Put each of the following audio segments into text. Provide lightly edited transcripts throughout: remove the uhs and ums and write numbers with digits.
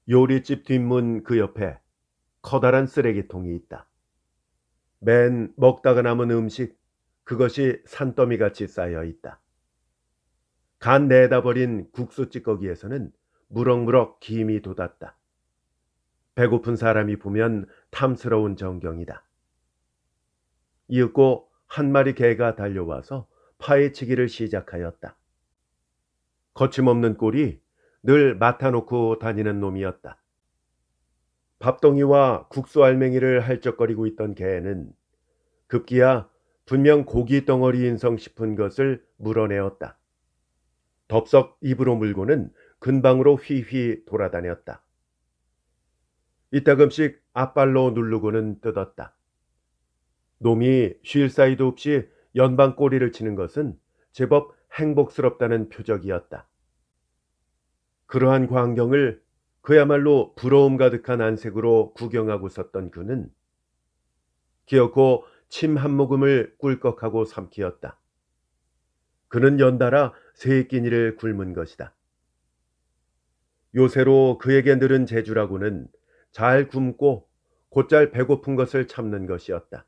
요리집 뒷문 그 옆에 커다란 쓰레기통이 있다. 맨 먹다가 남은 음식, 그것이 산더미같이 쌓여 있다. 간 내다 버린 국수 찌꺼기에서는 무럭무럭 김이 돋았다. 배고픈 사람이 보면 탐스러운 전경이다. 이윽고 한 마리 개가 달려와서 파헤치기를 시작하였다. 거침없는 꼴이 늘 맡아놓고 다니는 놈이었다. 밥덩이와 국수 알맹이를 할적거리고 있던 개는 급기야 분명 고기 덩어리인성 싶은 것을 물어내었다. 덥석 입으로 물고는 근방으로 휘휘 돌아다녔다. 이따금씩 앞발로 누르고는 뜯었다. 놈이 쉴 사이도 없이 연방 꼬리를 치는 것은 제법 행복스럽다는 표적이었다. 그러한 광경을 그야말로 부러움 가득한 안색으로 구경하고 섰던 그는 기어코 침 한 모금을 꿀꺽하고 삼키었다. 그는 연달아 세 끼니를 굶은 것이다. 요새로 그에게 늘은 재주라고는 잘 굶고 곧잘 배고픈 것을 참는 것이었다.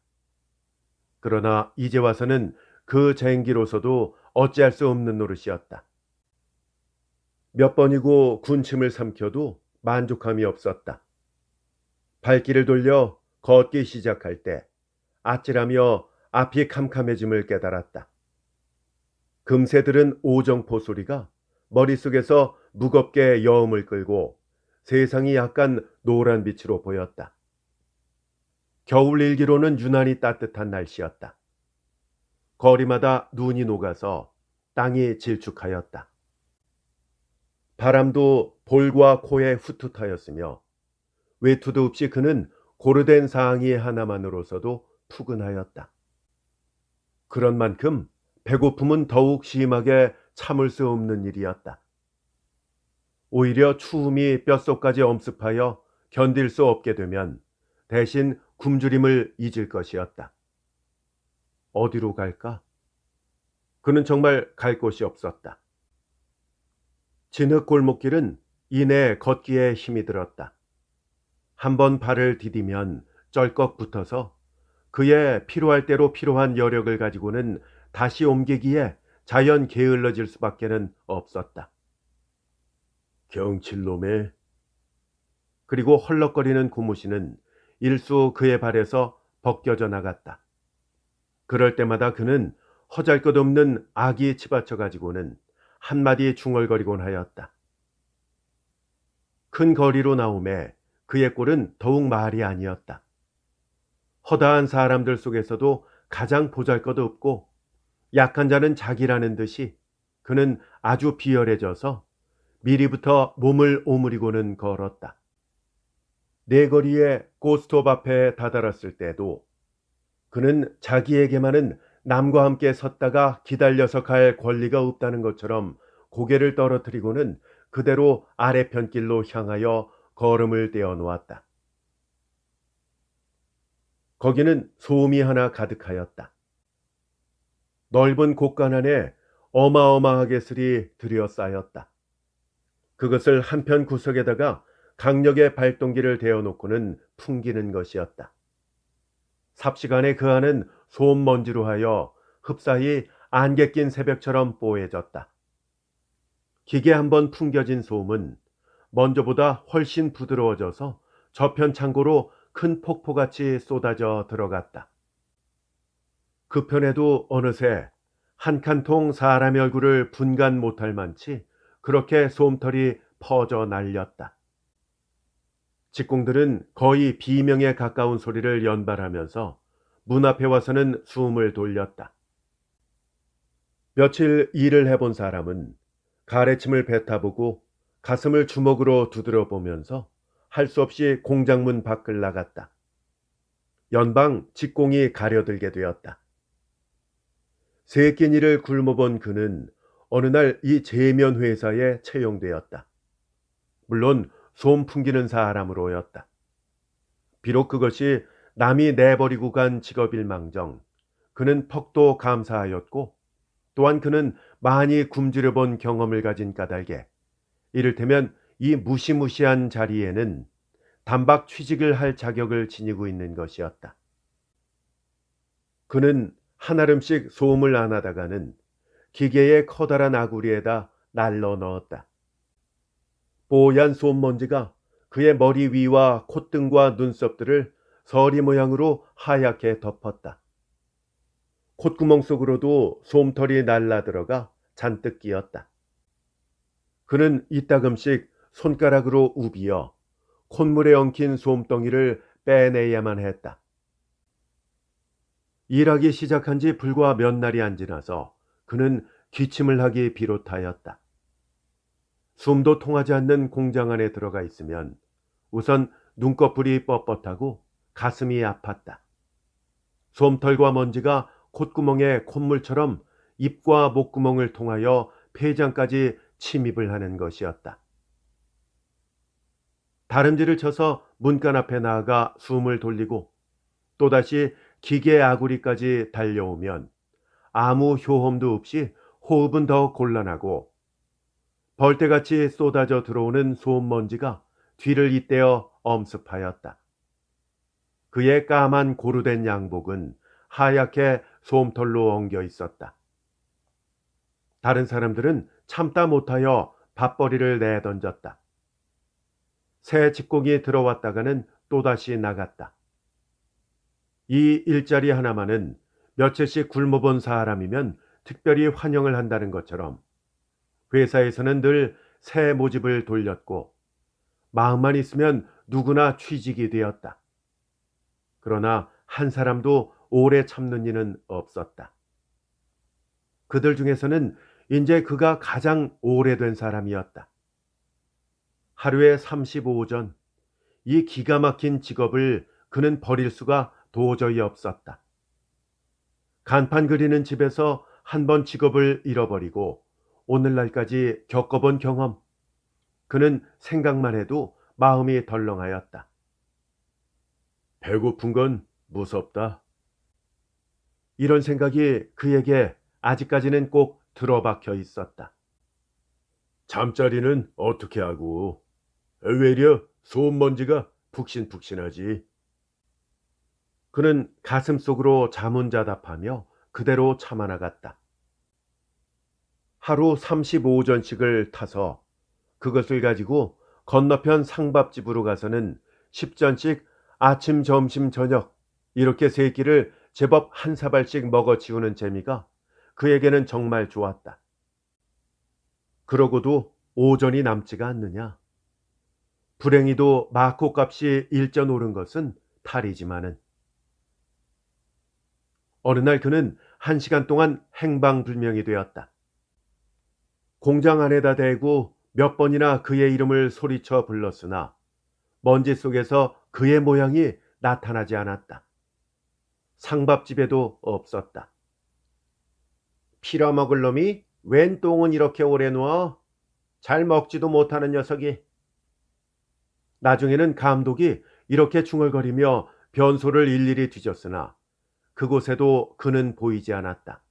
그러나 이제 와서는 그 쟁기로서도 어찌할 수 없는 노릇이었다. 몇 번이고 군침을 삼켜도 만족함이 없었다. 발길을 돌려 걷기 시작할 때 아찔하며 앞이 캄캄해짐을 깨달았다. 금세 들은 오정포 소리가 머릿속에서 무겁게 여움을 끌고 세상이 약간 노란 빛으로 보였다. 겨울 일기로는 유난히 따뜻한 날씨였다. 거리마다 눈이 녹아서 땅이 질축하였다. 바람도 볼과 코에 후투하였으며 외투도 없이 그는 고르된 상의 하나만으로서도 푸근하였다. 그런 만큼 배고픔은 더욱 심하게 참을 수 없는 일이었다. 오히려 추움이 뼛속까지 엄습하여 견딜 수 없게 되면 대신 굶주림을 잊을 것이었다. 어디로 갈까? 그는 정말 갈 곳이 없었다. 진흙 골목길은 이내 걷기에 힘이 들었다. 한번 발을 디디면 쩔꺽 붙어서 그의 필요할 대로 필요한 여력을 가지고는 다시 옮기기에 자연 게을러질 수밖에는 없었다. 경칠놈의 그리고 헐렁거리는 고무신은 일수 그의 발에서 벗겨져 나갔다. 그럴 때마다 그는 허잘것없는 악이 치받쳐 가지고는 한마디 중얼거리곤 하였다. 큰 거리로 나오매 그의 꼴은 더욱 말이 아니었다. 허다한 사람들 속에서도 가장 보잘것없고 약한 자는 자기라는 듯이 그는 아주 비열해져서 미리부터 몸을 오므리고는 걸었다. 내거리에 고스톱 앞에 다다랐을 때도 그는 자기에게만은 남과 함께 섰다가 기다려서 갈 권리가 없다는 것처럼 고개를 떨어뜨리고는 그대로 아래편길로 향하여 걸음을 떼어 놓았다. 거기는 소음이 하나 가득하였다. 넓은 곳간 안에 어마어마하게 슬이 들여쌓였다. 그것을 한편 구석에다가 강력의 발동기를 대어놓고는 풍기는 것이었다. 삽시간에 그 안은 소음먼지로 하여 흡사히 안개 낀 새벽처럼 뽀해졌다. 기계 한번 풍겨진 소음은 먼저보다 훨씬 부드러워져서 저편 창고로 큰 폭포같이 쏟아져 들어갔다. 그 편에도 어느새 한 칸통 사람의 얼굴을 분간 못할 만치 그렇게 솜털이 퍼져 날렸다. 직공들은 거의 비명에 가까운 소리를 연발하면서 문 앞에 와서는 숨을 돌렸다. 며칠 일을 해본 사람은 가래침을 뱉어보고 가슴을 주먹으로 두드려 보면서 할 수 없이 공장문 밖을 나갔다. 연방 직공이 가려들게 되었다. 세 끼니를 굶어본 그는 어느 날 이 제면 회사에 채용되었다. 물론 솜 풍기는 사람으로였다. 비록 그것이 남이 내버리고 간 직업일망정 그는 퍽도 감사하였고 또한 그는 많이 굶주려 본 경험을 가진 까닭에 이를테면 이 무시무시한 자리에는 단박 취직을 할 자격을 지니고 있는 것이었다. 그는 한아름씩 소음을 안 하다가는 기계의 커다란 아구리에다 날로 넣었다. 뽀얀 솜먼지가 그의 머리 위와 콧등과 눈썹들을 서리 모양으로 하얗게 덮었다. 콧구멍 속으로도 솜털이 날라들어가 잔뜩 끼었다. 그는 이따금씩 손가락으로 우비어 콧물에 엉킨 솜덩이를 빼내야만 했다. 일하기 시작한 지 불과 몇 날이 안 지나서 그는 기침을 하기 비롯하였다. 숨도 통하지 않는 공장 안에 들어가 있으면 우선 눈꺼풀이 뻣뻣하고 가슴이 아팠다. 솜털과 먼지가 콧구멍에 콧물처럼 입과 목구멍을 통하여 폐장까지 침입을 하는 것이었다. 다름질을 쳐서 문간 앞에 나아가 숨을 돌리고 또다시 기계 아구리까지 달려오면 아무 효험도 없이 호흡은 더 곤란하고 벌떼같이 쏟아져 들어오는 솜먼지가 뒤를 잇대어 엄습하였다. 그의 까만 고루된 양복은 하얗게 솜털로 엉겨 있었다. 다른 사람들은 참다 못하여 밥벌이를 내던졌다. 새 직공이 들어왔다가는 또다시 나갔다. 이 일자리 하나만은 며칠씩 굶어본 사람이면 특별히 환영을 한다는 것처럼 회사에서는 늘 새 모집을 돌렸고 마음만 있으면 누구나 취직이 되었다. 그러나 한 사람도 오래 참는 이는 없었다. 그들 중에서는 이제 그가 가장 오래된 사람이었다. 하루에 35전, 이 기가 막힌 직업을 그는 버릴 수가 도저히 없었다. 간판 그리는 집에서 한 번 직업을 잃어버리고 오늘날까지 겪어본 경험, 그는 생각만 해도 마음이 덜렁하였다. 배고픈 건 무섭다. 이런 생각이 그에게 아직까지는 꼭 들어박혀 있었다. 잠자리는 어떻게 하고 외려 솜먼지가 푹신푹신하지. 그는 가슴속으로 자문자답하며 그대로 참아나갔다. 하루 35전씩을 타서 그것을 가지고 건너편 상밥집으로 가서는 10전씩 아침, 점심, 저녁 이렇게 세 끼를 제법 한 사발씩 먹어치우는 재미가 그에게는 정말 좋았다. 그러고도 오전이 남지가 않느냐. 불행히도 마코값이 일전 오른 것은 탈이지만은. 어느 날 그는 1시간 동안 행방불명이 되었다. 공장 안에다 대고 몇 번이나 그의 이름을 소리쳐 불렀으나 먼지 속에서 그의 모양이 나타나지 않았다. 상밥집에도 없었다. 필어먹을 놈이 웬 똥은 이렇게 오래 누워? 잘 먹지도 못하는 녀석이. 나중에는 감독이 이렇게 중얼거리며 변소를 일일이 뒤졌으나 그곳에도 그는 보이지 않았다.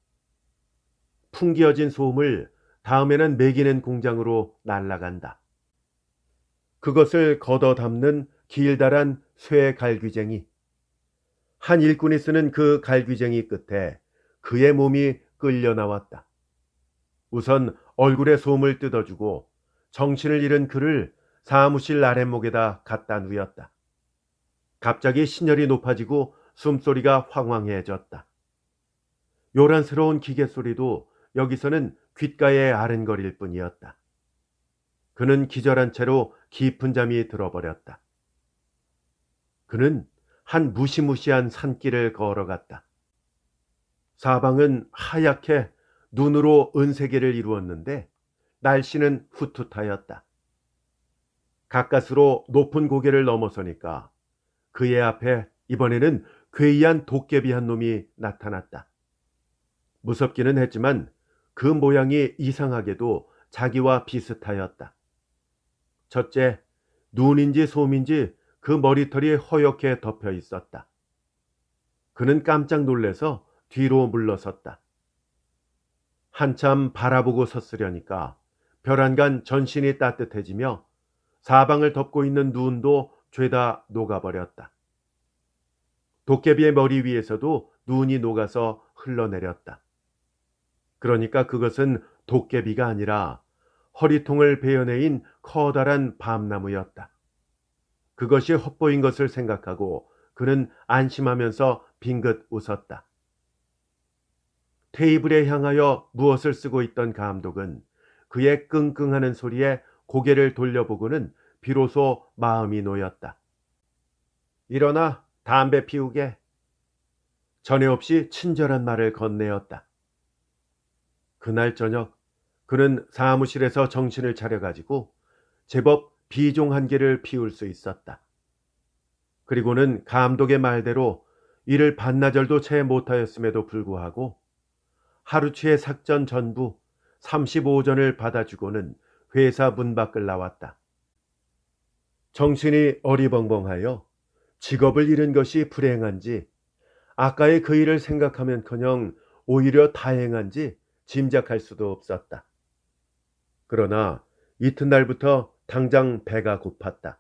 풍기어진 소음을 다음에는 매기는 공장으로 날아간다. 그것을 걷어 담는 길다란 쇠 갈귀쟁이. 한 일꾼이 쓰는 그 갈귀쟁이 끝에 그의 몸이 끌려 나왔다. 우선 얼굴에 솜을 뜯어주고 정신을 잃은 그를 사무실 아랫목에다 갖다 누였다. 갑자기 신혈이 높아지고 숨소리가 황황해졌다. 요란스러운 기계 소리도 여기서는 귓가에 아른거릴 뿐이었다. 그는 기절한 채로 깊은 잠이 들어버렸다. 그는 한 무시무시한 산길을 걸어갔다. 사방은 하얗게 눈으로 은세계를 이루었는데 날씨는 후투하였다. 가까스로 높은 고개를 넘어서니까 그의 앞에 이번에는 괴이한 도깨비 한 놈이 나타났다. 무섭기는 했지만 그 모양이 이상하게도 자기와 비슷하였다. 첫째, 눈인지 솜인지 그 머리털이 허옇게 덮여 있었다. 그는 깜짝 놀라서 뒤로 물러섰다. 한참 바라보고 섰으려니까 벼랑간 전신이 따뜻해지며 사방을 덮고 있는 눈도 죄다 녹아버렸다. 도깨비의 머리 위에서도 눈이 녹아서 흘러내렸다. 그러니까 그것은 도깨비가 아니라 허리통을 베어내인 커다란 밤나무였다. 그것이 헛보인 것을 생각하고 그는 안심하면서 빙긋 웃었다. 테이블에 향하여 무엇을 쓰고 있던 감독은 그의 끙끙하는 소리에 고개를 돌려보고는 비로소 마음이 놓였다. 일어나 담배 피우게. 전에 없이 친절한 말을 건네었다. 그날 저녁 그는 사무실에서 정신을 차려가지고 제법 비종 한 개를 피울 수 있었다. 그리고는 감독의 말대로 일을 반나절도 채 못하였음에도 불구하고 하루치의 삭전 전부 35전을 받아주고는 회사 문 밖을 나왔다. 정신이 어리벙벙하여 직업을 잃은 것이 불행한지 아까의 그 일을 생각하면커녕 오히려 다행한지 짐작할 수도 없었다. 그러나 이튿날부터 당장 배가 고팠다.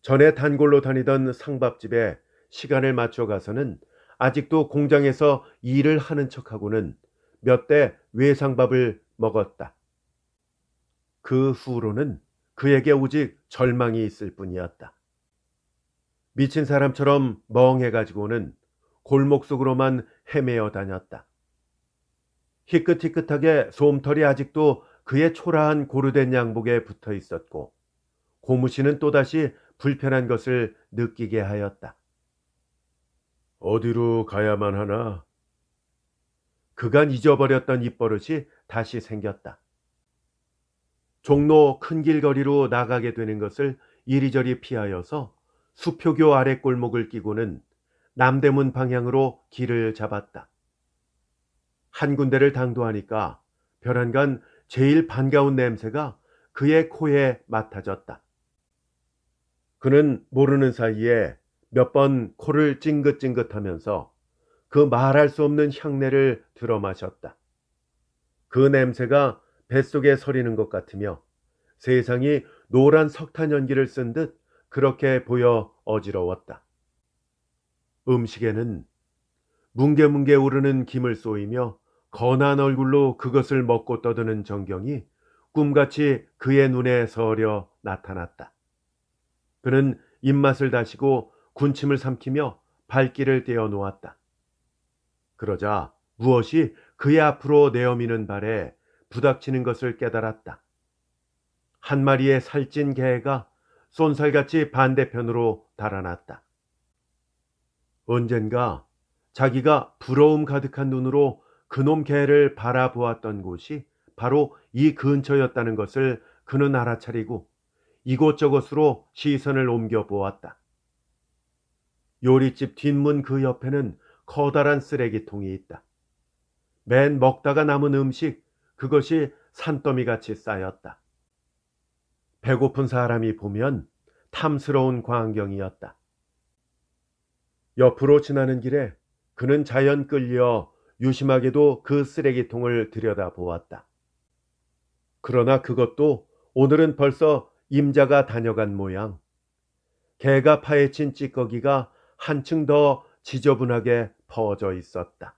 전에 단골로 다니던 상밥집에 시간을 맞춰 가서는 아직도 공장에서 일을 하는 척하고는 몇 대 외상밥을 먹었다. 그 후로는 그에게 오직 절망이 있을 뿐이었다. 미친 사람처럼 멍해가지고는 골목 속으로만 헤매어 다녔다. 희끗희끗하게 솜털이 아직도 그의 초라한 고르된 양복에 붙어 있었고 고무신은 또다시 불편한 것을 느끼게 하였다. 어디로 가야만 하나? 그간 잊어버렸던 입버릇이 다시 생겼다. 종로 큰 길거리로 나가게 되는 것을 이리저리 피하여서 수표교 아래 골목을 끼고는 남대문 방향으로 길을 잡았다. 한 군데를 당도하니까 벼랑간 제일 반가운 냄새가 그의 코에 맡아졌다. 그는 모르는 사이에 몇 번 코를 찡긋찡긋하면서 그 말할 수 없는 향내를 들어 마셨다. 그 냄새가 뱃속에 서리는 것 같으며 세상이 노란 석탄 연기를 쓴 듯 그렇게 보여 어지러웠다. 음식에는 뭉게뭉게 오르는 김을 쏘이며 건한 얼굴로 그것을 먹고 떠드는 정경이 꿈같이 그의 눈에 서려 나타났다. 그는 입맛을 다시고 군침을 삼키며 발길을 떼어 놓았다. 그러자 무엇이 그의 앞으로 내어미는 발에 부닥치는 것을 깨달았다. 한 마리의 살찐 개가 쏜살같이 반대편으로 달아났다. 언젠가 자기가 부러움 가득한 눈으로 그놈 개를 바라보았던 곳이 바로 이 근처였다는 것을 그는 알아차리고 이곳저곳으로 시선을 옮겨 보았다. 요리집 뒷문 그 옆에는 커다란 쓰레기통이 있다. 맨 먹다가 남은 음식, 그것이 산더미같이 쌓였다. 배고픈 사람이 보면 탐스러운 광경이었다. 옆으로 지나는 길에 그는 자연 끌려 유심하게도 그 쓰레기통을 들여다보았다. 그러나 그것도 오늘은 벌써 임자가 다녀간 모양. 개가 파헤친 찌꺼기가 한층 더 지저분하게 퍼져 있었다.